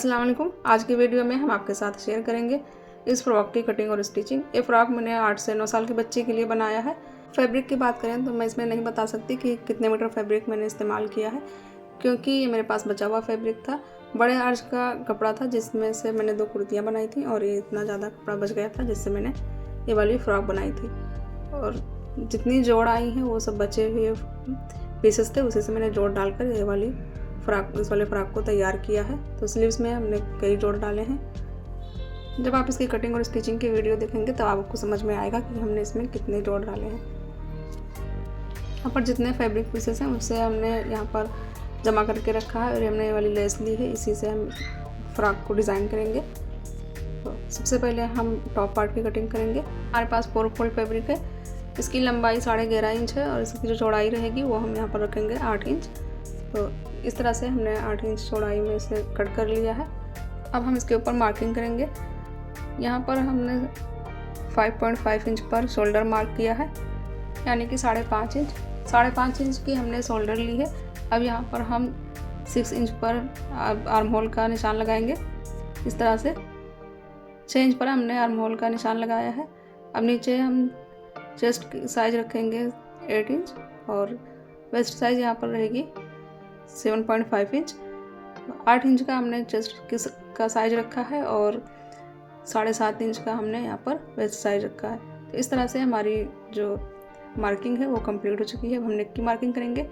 अस्सलाम वालेकुम। आज की वीडियो में हम आपके साथ शेयर करेंगे इस फ्रॉक की कटिंग और स्टिचिंग। ये फ्रॉक मैंने 8 से 9 साल के बच्चे के लिए बनाया है। फैब्रिक की बात करें तो मैं इसमें नहीं बता सकती कि कितने मीटर फैब्रिक मैंने इस्तेमाल किया है, क्योंकि ये मेरे पास बचा हुआ फैब्रिक था। बड़े आर्च का कपड़ा था जिसमें से मैंने 2 कुर्तियाँ बनाई थी और ये इतना ज़्यादा कपड़ा बच गया था जिससे मैंने ये वाली फ़्रॉक बनाई थी। और जितनी जोड़ आई हैं वो सब बचे हुए पीसेस थे, उसी से मैंने जोड़ डालकर ये वाली इस वाले फ्रॉक को तैयार किया है। तो स्लीव्स में हमने कई जोड़ डाले हैं। जब आप इसकी कटिंग और स्टिचिंग की वीडियो देखेंगे तब आपको समझ में आएगा कि हमने इसमें कितने जोड़ डाले हैं। यहाँ पर जितने फैब्रिक पीसेस हैं उससे हमने यहाँ पर जमा करके रखा है और हमने ये वाली लेस ली है, इसी से हम फ्रॉक को डिज़ाइन करेंगे। तो सबसे पहले हम टॉप पार्ट की कटिंग करेंगे। हमारे पास 4 फोल्ड फैब्रिक है। इसकी लंबाई 11.5 इंच है और इसकी जो चौड़ाई रहेगी वो हम यहाँ पर रखेंगे 8 इंच। तो इस तरह से हमने 8 इंच चौड़ाई में इसे कट कर लिया है। अब हम इसके ऊपर मार्किंग करेंगे। यहाँ पर हमने 5.5 इंच पर शोल्डर मार्क किया है, यानी कि 5.5 इंच। 5.5 इंच की हमने शोल्डर ली है। अब यहाँ पर हम 6 इंच पर आर्म होल का निशान लगाएंगे। इस तरह से 6 इंच पर हमने आर्म होल का निशान लगाया है। अब नीचे हम चेस्ट की साइज रखेंगे 8 इंच और वेस्ट साइज यहाँ पर रहेगी 7.5 इंच। 8 इंच का हमने चेस्ट का साइज रखा है और 7.5 इंच का हमने यहाँ पर वेस्ट साइज रखा है। तो इस तरह से हमारी जो मार्किंग है वो कंप्लीट हो चुकी है। अब हम नेक की मार्किंग करेंगे।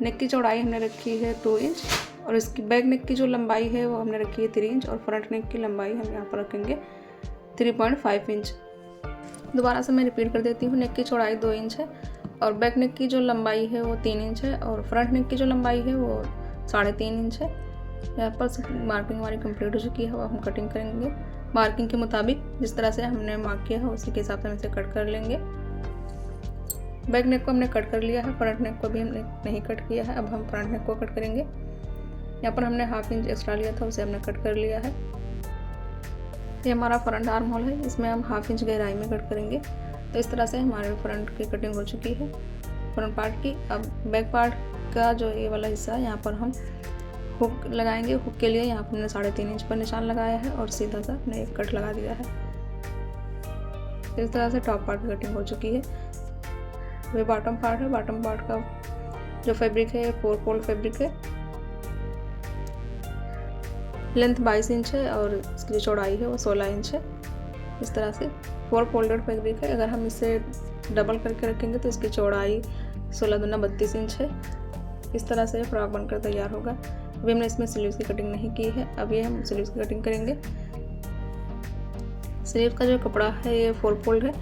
नेक की चौड़ाई हमने रखी है 2 इंच और इसकी बैक नेक की जो लंबाई है वो हमने रखी है 3 इंच और फ्रंट नेक की लंबाई हम यहाँ पर रखेंगे 3.5 इंच। दोबारा से मैं रिपीट कर देती हूँ। नेक की चौड़ाई 2 इंच है और बैक नेक की जो लंबाई है वो 3 इंच है और फ्रंट नेक की जो लंबाई है वो 3.5 इंच है। यहाँ पर मार्किंग हमारी कंप्लीट हो चुकी है। अब हम कटिंग करेंगे मार्किंग के मुताबिक। जिस तरह से हमने मार्क किया है उसी के हिसाब से हम इसे कट कर लेंगे। बैक नेक को हमने कट कर लिया है, फ्रंट नेक को भी हमने नहीं कट किया है। अब हम फ्रंट नेक को कट करेंगे। यहाँ पर हमने 1/2 इंच एक्स्ट्रा लिया था, उसे हमने कट कर लिया है। ये हमारा फ्रंट आर्म होल है, इसमें हम 1/2 इंच गहराई में कट करेंगे। तो इस तरह से हमारे फ्रंट की कटिंग हो चुकी है फ्रंट पार्ट की। अब बैक पार्ट का जो ये वाला हिस्सा है यहाँ पर हम हुक लगाएंगे। हुक के लिए यहाँ पर हमने 3.5 इंच पर निशान लगाया है और सीधा सा हमने एक कट लगा दिया है। इस तरह से टॉप पार्ट की कटिंग हो चुकी है। ये बॉटम पार्ट है। बॉटम पार्ट का जो फैब्रिक है 4 फोल्ड फैब्रिक है। लेंथ 22 इंच है और इसकी जो चौड़ाई है वो 16 इंच है। इस तरह से 4 फोल्डेड फैब्रिक है। अगर हम इसे डबल करके रखेंगे तो इसकी चौड़ाई 16 दूना 32 इंच है। इस तरह से फ्रॉक बनकर तैयार होगा। अभी हमने इसमें स्लीव्स की कटिंग नहीं की है, अभी हम स्लीव्स की कटिंग करेंगे। स्लीव का जो कपड़ा है ये 4 फोल्ड है।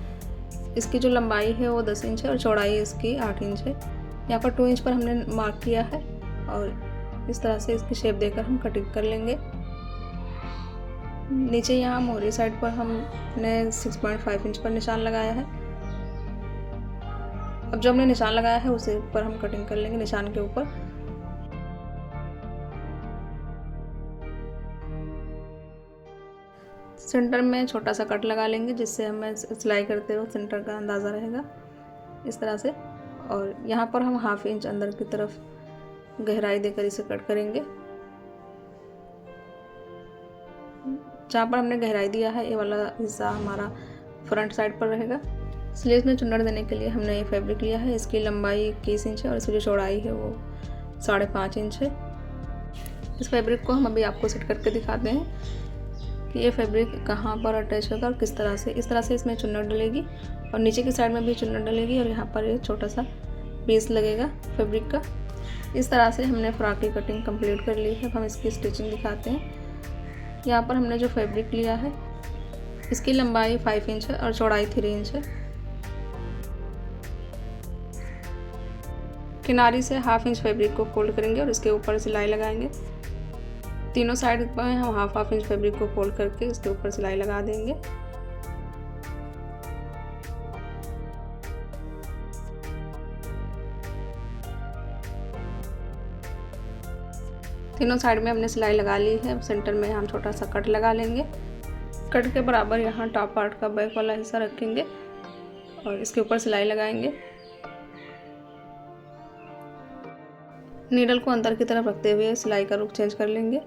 इसकी जो लंबाई है वो 10 इंच है और चौड़ाई इसकी 8 इंच है। यहाँ पर 2 इंच पर हमने मार्क किया है और इस तरह से इसकी शेप देकर हम कटिंग कर लेंगे। नीचे यहाँ मोहरी साइड पर हमने 6.5 इंच पर निशान लगाया है। अब जो हमने निशान लगाया है उसे ऊपर हम कटिंग कर लेंगे, निशान के ऊपर। सेंटर में छोटा सा कट लगा लेंगे जिससे हमें सिलाई करते हुए सेंटर का अंदाज़ा रहेगा, इस तरह से। और यहाँ पर हम 1/2 इंच अंदर की तरफ गहराई देकर इसे कट करेंगे। जहाँ पर हमने गहराई दिया है ये वाला हिस्सा हमारा फ्रंट साइड पर रहेगा। स्लीव्स में चुन्नट देने के लिए हमने ये फैब्रिक लिया है। इसकी लंबाई 21 इंच है और इसकी जो चौड़ाई है वो 5.5 इंच है। इस फैब्रिक को हम अभी आपको सेट करके दिखाते हैं कि ये फैब्रिक कहाँ पर अटैच होगा और किस तरह से। इस तरह से इसमें चुन्नट डलेगी और नीचे की साइड में भी चुन्नट डलेगी और यहाँ पर एक छोटा सा पीस लगेगा फैब्रिक का। इस तरह से हमने फ्रॉक की कटिंग कंप्लीट कर ली है। हम इसकी स्टिचिंग दिखाते हैं। यहाँ पर हमने जो फैब्रिक लिया है इसकी लंबाई 5 इंच है और चौड़ाई 3 इंच है। किनारी से 1/2 इंच फैब्रिक को फोल्ड करेंगे और इसके ऊपर सिलाई लगाएंगे। तीनों साइड पर हम 1/2 इंच फैब्रिक को फोल्ड करके इसके ऊपर सिलाई लगा देंगे। तीनों साइड में हमने सिलाई लगा ली है। अब सेंटर में हम छोटा सा कट लगा लेंगे। कट के बराबर यहाँ टॉप पार्ट का बैक वाला हिस्सा रखेंगे और इसके ऊपर सिलाई लगाएंगे। नीडल को अंदर की तरफ रखते हुए सिलाई का रुख चेंज कर लेंगे।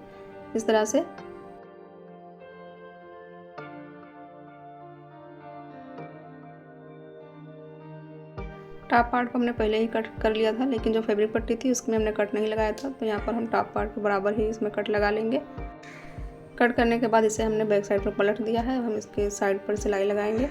इस तरह से। टॉप पार्ट को हमने पहले ही कट कर लिया था, लेकिन जो फैब्रिक पट्टी थी उसमें हमने कट नहीं लगाया था, तो यहाँ पर हम टॉप पार्ट के बराबर ही इसमें कट लगा लेंगे। कट करने के बाद इसे हमने बैक साइड पर पलट दिया है। हम इसके साइड पर सिलाई लगाएंगे।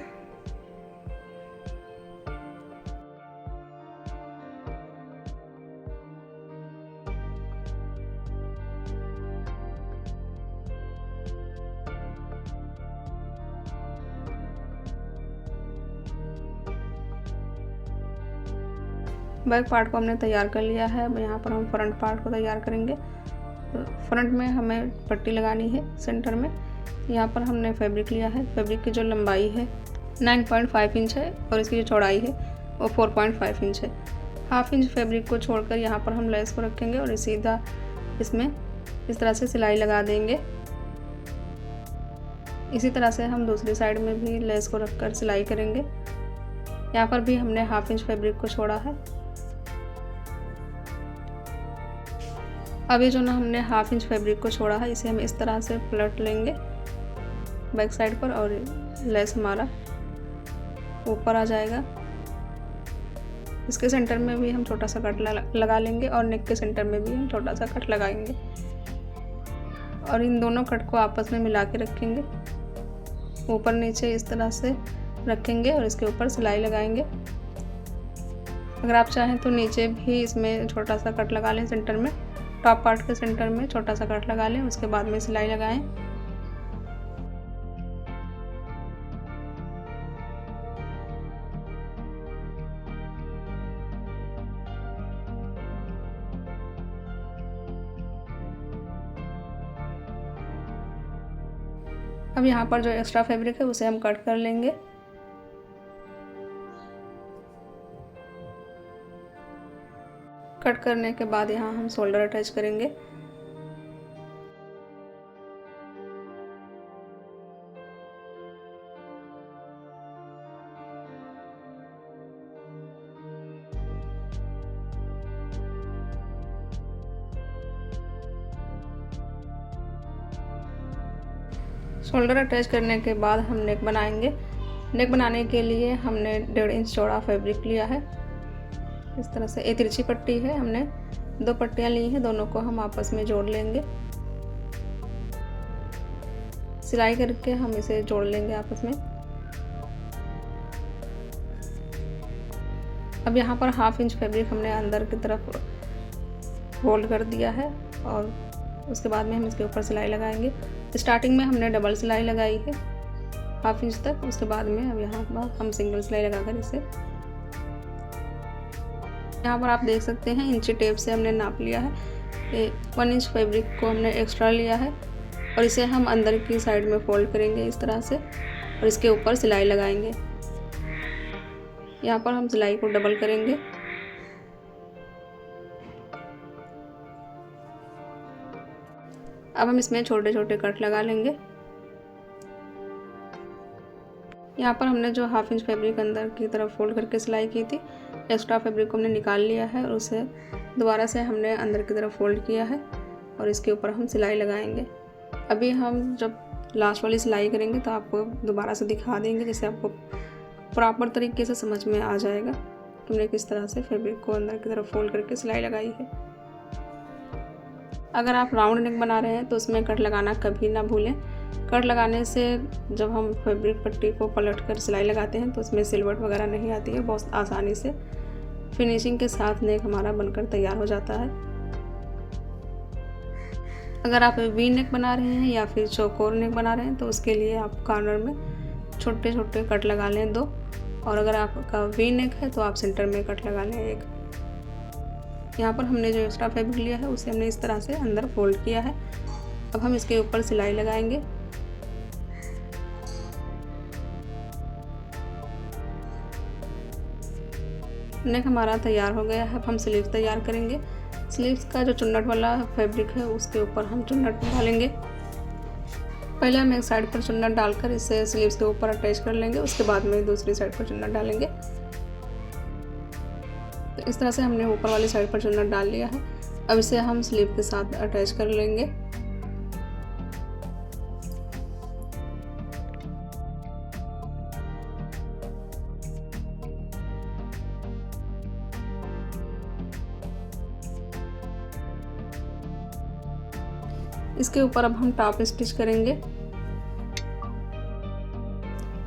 बैक पार्ट को हमने तैयार कर लिया है। अब यहाँ पर हम फ्रंट पार्ट को तैयार करेंगे। तो फ्रंट में हमें पट्टी लगानी है सेंटर में। यहाँ पर हमने फैब्रिक लिया है। फैब्रिक की जो लंबाई है 9.5 इंच है और इसकी जो चौड़ाई है वो 4.5 इंच है। हाफ इंच फैब्रिक को छोड़कर यहाँ पर हम लेस को रखेंगे और सीधा इसमें इस तरह से सिलाई लगा देंगे। इसी तरह से हम दूसरी साइड में भी लेस को रखकर सिलाई करेंगे। यहाँ पर भी हमने हाफ इंच फैब्रिक को छोड़ा है। अभी जो ना हमने हाफ इंच फैब्रिक को छोड़ा है, इसे हम इस तरह से पलट लेंगे बैक साइड पर और लेस हमारा ऊपर आ जाएगा। इसके सेंटर में भी हम छोटा सा कट लगा लेंगे और नेक के सेंटर में भी हम छोटा सा कट लगाएंगे और इन दोनों कट को आपस में मिला के रखेंगे। ऊपर नीचे इस तरह से रखेंगे और इसके ऊपर सिलाई लगाएंगे। अगर आप चाहें तो नीचे भी इसमें छोटा सा कट लगा लें सेंटर में। टॉप पार्ट के सेंटर में छोटा सा कट लगा लें, उसके बाद में सिलाई लगाएं। अब यहाँ पर जो एक्स्ट्रा फैब्रिक है उसे हम कट कर लेंगे। कट करने के बाद यहाँ हम शोल्डर अटैच करेंगे। शोल्डर अटैच करने के बाद हम नेक बनाएंगे। नेक बनाने के लिए हमने 1.5 इंच चौड़ा फैब्रिक लिया है। इस तरह से एक तिरछी पट्टी है, हमने 2 पट्टियाँ ली हैं, दोनों को हम आपस में जोड़ लेंगे। सिलाई करके हम इसे जोड़ लेंगे आपस में। अब यहाँ पर हाफ इंच फैब्रिक हमने अंदर की तरफ फोल्ड कर दिया है और उसके बाद में हम इसके ऊपर सिलाई लगाएंगे। स्टार्टिंग में हमने डबल सिलाई लगाई है हाफ इंच तक, उसके बाद में अब यहाँ पर हम सिंगल सिलाई लगाकर इसे, यहाँ पर आप देख सकते हैं इंची टेप से हमने नाप लिया है। 1 इंच फैब्रिक को हमने एक्स्ट्रा लिया है और इसे हम अंदर की साइड में फोल्ड करेंगे इस तरह से और इसके ऊपर सिलाई लगाएंगे। यहाँ पर हम सिलाई को डबल करेंगे। अब हम इसमें छोटे छोटे कट लगा लेंगे। यहाँ पर हमने जो हाफ इंच फैब्रिक अंदर की तरफ फोल्ड करके सिलाई की थी, एक्स्ट्रा फैब्रिक को हमने निकाल लिया है और उसे दोबारा से हमने अंदर की तरफ फोल्ड किया है और इसके ऊपर हम सिलाई लगाएंगे। अभी हम जब लास्ट वाली सिलाई करेंगे तो आपको दोबारा से दिखा देंगे, जिससे आपको प्रॉपर तरीके से समझ में आ जाएगा कि हमने किस तरह से फैब्रिक को अंदर की तरफ फोल्ड करके सिलाई लगाई है। अगर आप राउंड नेक बना रहे हैं तो उसमें कट लगाना कभी ना भूलें। कट लगाने से जब हम फैब्रिक पट्टी को पलट कर सिलाई लगाते हैं तो उसमें सिलवट वगैरह नहीं आती है, बहुत आसानी से फिनिशिंग के साथ नेक हमारा बनकर तैयार हो जाता है। अगर आप वी नेक बना रहे हैं या फिर चौकोर नेक बना रहे हैं तो उसके लिए आप कॉर्नर में छोटे छोटे कट लगा लें 2, और अगर आपका वी नेक है तो आप सेंटर में कट लगा लें 1। यहाँ पर हमने जो एक्स्ट्रा फैब्रिक लिया है उसे हमने इस तरह से अंदर फोल्ड किया है। अब हम इसके ऊपर सिलाई लगाएंगे। नेक हमारा तैयार हो गया है। अब हम स्लीव्स तैयार करेंगे। स्लीव्स का जो चुन्नट वाला फैब्रिक है उसके ऊपर हम चुन्नट डालेंगे। पहले हम एक साइड पर चुन्नट डालकर इसे स्लीव्स के ऊपर अटैच कर लेंगे, उसके बाद में दूसरी साइड पर चुन्नट डालेंगे। तो इस तरह से हमने ऊपर वाली साइड पर चुन्नट डाल लिया है। अब इसे हम स्लीव के साथ अटैच कर लेंगे। इसके ऊपर अब हम टॉप स्टिच करेंगे।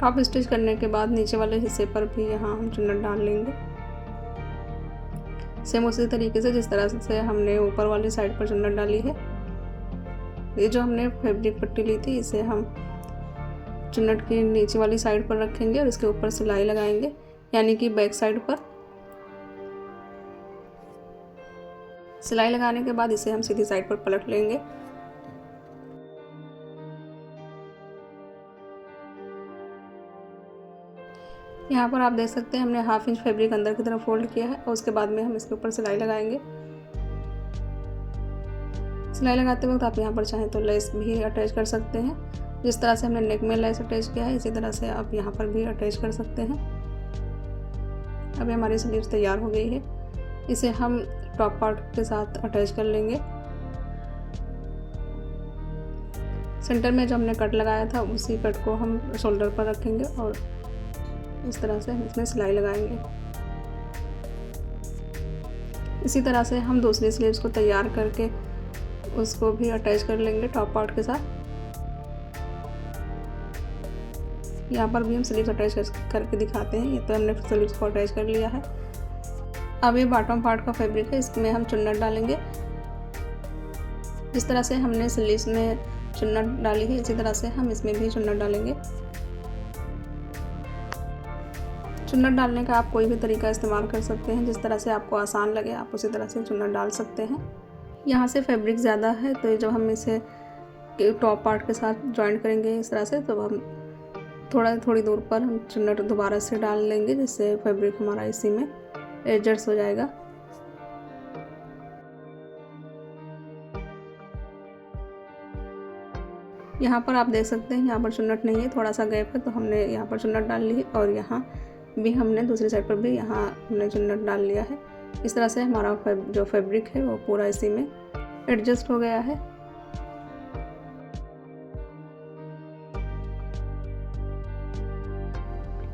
टॉप स्टिच करने के बाद नीचे वाले हिस्से पर भी यहाँ हम चुन्नट डाल लेंगे। सेम उसी तरीके से जिस तरह से हमने ऊपर वाली साइड पर चुन्नट डाली है। ये जो हमने फैब्रिक पट्टी ली थी इसे हम चुन्नट की नीचे वाली साइड पर रखेंगे और इसके ऊपर सिलाई लगाएंगे, यानी कि बैक साइड पर। सिलाई लगाने के बाद इसे हम सीधी साइड पर पलट लेंगे। यहाँ पर आप देख सकते हैं हमने हाफ इंच फैब्रिक अंदर की तरफ फोल्ड किया है और उसके बाद में हम इसके ऊपर सिलाई लगाएंगे। सिलाई लगाते वक्त आप यहाँ पर चाहें तो लेस भी अटैच कर सकते हैं। जिस तरह से हमने नेक में लेस अटैच किया है इसी तरह से आप यहाँ पर भी अटैच कर सकते हैं। अभी हमारी स्लीव्स तैयार हो गई है। इसे हम टॉप पार्ट के साथ अटैच कर लेंगे। सेंटर में जो हमने कट लगाया था उसी कट को हम शोल्डर पर रखेंगे और इस तरह से हम इसमें सिलाई लगाएंगे। इसी तरह से हम दूसरी स्लीव्स को तैयार करके उसको भी अटैच कर लेंगे टॉप पार्ट के साथ। यहाँ पर भी हम स्लीव्स अटैच करके दिखाते हैं। ये तो हमने स्लीव्स को अटैच कर लिया है। अब ये बॉटम पार्ट का फैब्रिक है, इसमें हम चुन्नट डालेंगे। जिस तरह से हमने स्लीव्स में चुन्नट डाली है इसी तरह से हम इसमें भी चुन्नट डालेंगे। चुन्नट डालने का आप कोई भी तरीका इस्तेमाल कर सकते हैं, जिस तरह से आपको आसान लगे आप उसी तरह से चुन्नट डाल सकते हैं। यहाँ से फैब्रिक ज़्यादा है तो जब हम इसे टॉप पार्ट के साथ जॉइंट करेंगे इस तरह से, तो हम थोड़ी दूर पर हम चुन्नट दोबारा से डाल लेंगे, जिससे फैब्रिक हमारा इसी में एडजस्ट हो जाएगा। यहाँ पर आप देख सकते हैं यहाँ पर चुन्नट नहीं है, थोड़ा सा गैप है, तो हमने यहाँ पर चुन्नट डाल ली है और यहाँ भी हमने दूसरी साइड पर भी यहाँ हमने चुन्नट डाल लिया है। इस तरह से हमारा जो फैब्रिक है वो पूरा इसी में एडजस्ट हो गया है।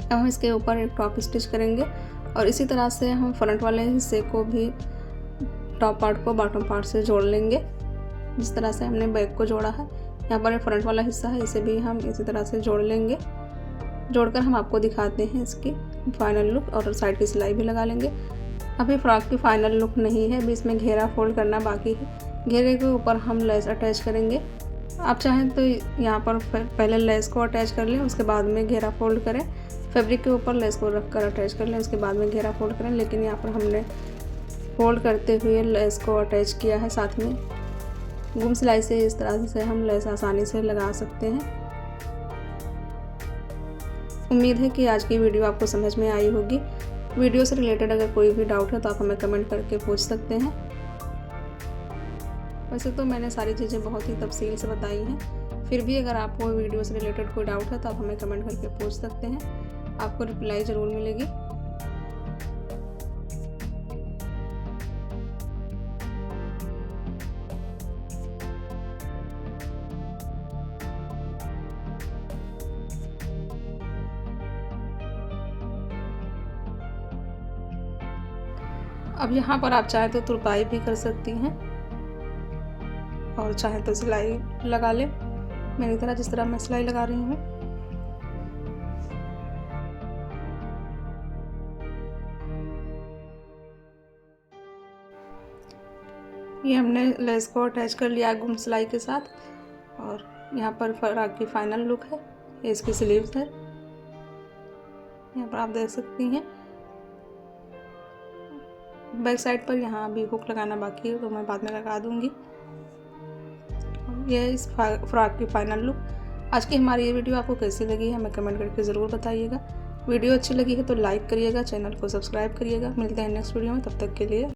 अब हम इसके ऊपर एक टॉप स्टिच करेंगे और इसी तरह से हम फ्रंट वाले हिस्से को भी टॉप पार्ट को बॉटम पार्ट से जोड़ लेंगे। जिस तरह से हमने बैक को जोड़ा है, यहाँ पर फ्रंट वाला हिस्सा है, इसे भी हम इसी तरह से जोड़ लेंगे। जोड़कर हम आपको दिखाते हैं इसकी फाइनल लुक और साइड की सिलाई भी लगा लेंगे। अभी फ्रॉक की फाइनल लुक नहीं है, अभी इसमें घेरा फोल्ड करना बाकी है। घेरे के ऊपर हम लेस अटैच करेंगे। आप चाहें तो यहाँ पर पहले लेस को अटैच कर लें, उसके बाद में घेरा फोल्ड करें। फैब्रिक के ऊपर लेस को रख कर अटैच कर लें, उसके बाद में घेरा फोल्ड करें। लेकिन यहाँ पर हमने फोल्ड करते हुए लेस को अटैच किया है साथ में। गुम सिलाई से इस तरह से हम लेस आसानी से लगा सकते हैं। उम्मीद है कि आज की वीडियो आपको समझ में आई होगी। वीडियो से रिलेटेड अगर कोई भी डाउट है तो आप हमें कमेंट करके पूछ सकते हैं। वैसे तो मैंने सारी चीज़ें बहुत ही तफसील से बताई हैं, फिर भी अगर आपको वीडियो से रिलेटेड कोई डाउट है तो आप हमें कमेंट करके पूछ सकते हैं, आपको रिप्लाई ज़रूर मिलेगी। अब यहाँ पर आप चाहे तो तुरपाई भी कर सकती हैं और चाहे तो सिलाई लगा लें, मेरी तरह जिस तरह मैं सिलाई लगा रही हूँ। ये हमने लेस को अटैच कर लिया गुम सिलाई के साथ और यहाँ पर फ्रॉक की फाइनल लुक है। ये इसकी स्लीव्स है, यहाँ पर आप देख सकती हैं। बैक साइड पर यहाँ अभी हुक लगाना बाकी है, तो मैं बाद में लगा दूंगी। ये इस फ्रॉक की फाइनल लुक। आज की हमारी ये वीडियो आपको कैसी लगी है हमें कमेंट करके ज़रूर बताइएगा। वीडियो अच्छी लगी है तो लाइक करिएगा, चैनल को सब्सक्राइब करिएगा। मिलते हैं नेक्स्ट वीडियो में, तब तक के लिए